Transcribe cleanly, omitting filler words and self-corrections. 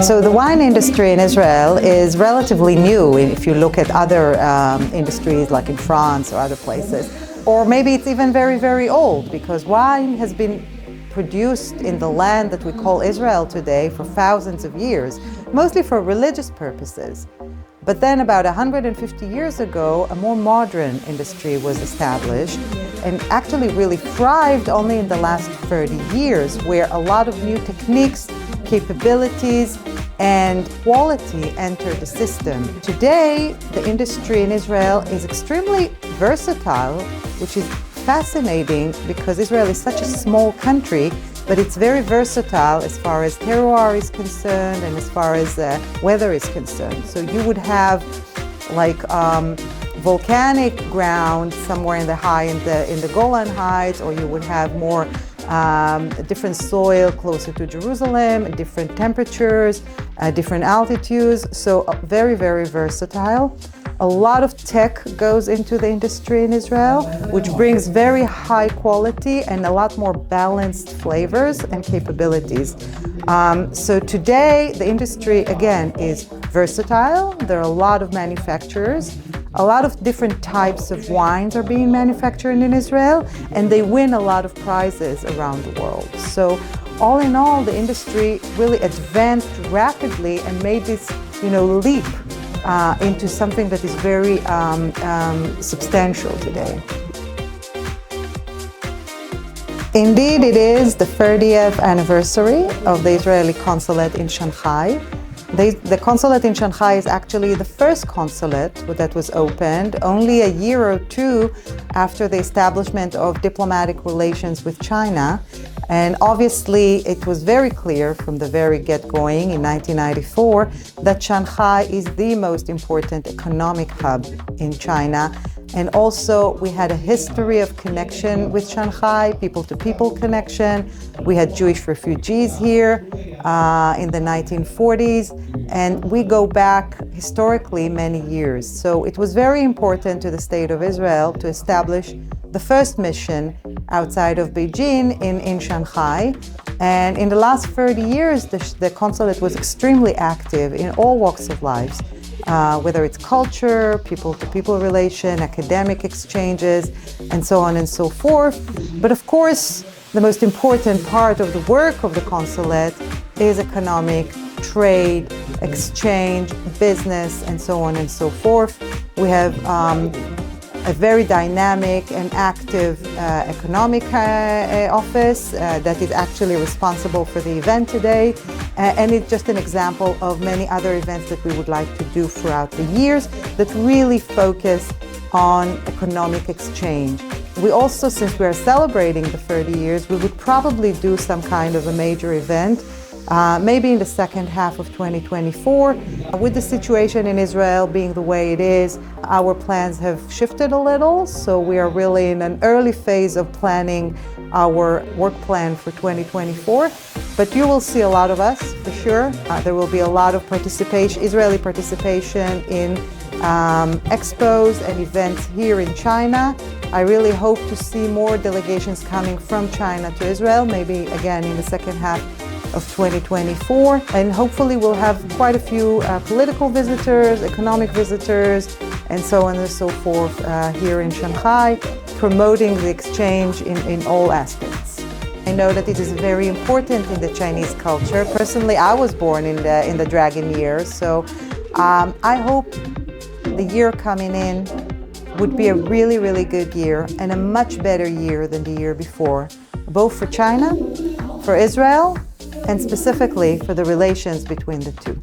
So the wine industry in Israel is relatively new if you look at other industries like in France or other places. Or maybe it's even very, very old, because wine has been produced in the land that we call Israel today for thousands of years, mostly for religious purposes. But then about 150 years ago, a more modern industry was established and actually really thrived only in the last 30 years, where a lot of new techniques, capabilities, and quality entered the system. Today, the industry in Israel is extremely versatile, which is fascinating because Israel is such a small country, but it's very versatile as far as terroir is concerned and as far as weather is concerned. So you would have like volcanic ground somewhere in the Golan Heights, or you would have more different soil closer to Jerusalem, different temperatures, different altitudes. So very, very versatile. A lot of tech goes into the industry in Israel, which brings very high quality and a lot more balanced flavors and capabilities. So today, the industry, again, is versatile. There are a lot of manufacturers. A lot of different types of wines are being manufactured in Israel, and they win a lot of prizes around the world. So all in all, the industry really advanced rapidly and made this, leap into something that is very substantial today. Indeed, it is the 30th anniversary of the Israeli consulate in Shanghai. The consulate in Shanghai is actually the first consulate that was opened only a year or two after the establishment of diplomatic relations with China. And obviously, it was very clear from the very get-going in 1994 that Shanghai is the most important economic hub in China. And also, we had a history of connection with Shanghai, people-to-people connection. We had Jewish refugees here in the 1940s, and we go back historically many years. So it was very important to the State of Israel to establish the first mission outside of Beijing in Shanghai. And in the last 30 years, the consulate was extremely active in all walks of life. Whether it's culture, people-to-people relation, academic exchanges, and so on and so forth. But of course, the most important part of the work of the consulate is economic, trade, exchange, business, and so on and so forth. We have a very dynamic and active economic office that is actually responsible for the event today. And it's just an example of many other events that we would like to do throughout the years that really focus on economic exchange. We also, since we are celebrating the 30 years, we would probably do some kind of a major event maybe in the second half of 2024. With the situation in Israel being the way it is, our plans have shifted a little, so we are really in an early phase of planning our work plan for 2024. But you will see a lot of us, for sure. There will be a lot of Israeli participation in expos and events here in China. I really hope to see more delegations coming from China to Israel, maybe again in the second half of 2024, and hopefully we'll have quite a few political visitors, economic visitors, and so on and so forth here in Shanghai, promoting the exchange in all aspects. I know that it is very important in the Chinese culture. Personally, I was born in the dragon year, so I hope the year coming in would be a really, really good year and a much better year than the year before, both for China, for Israel, and specifically for the relations between the two.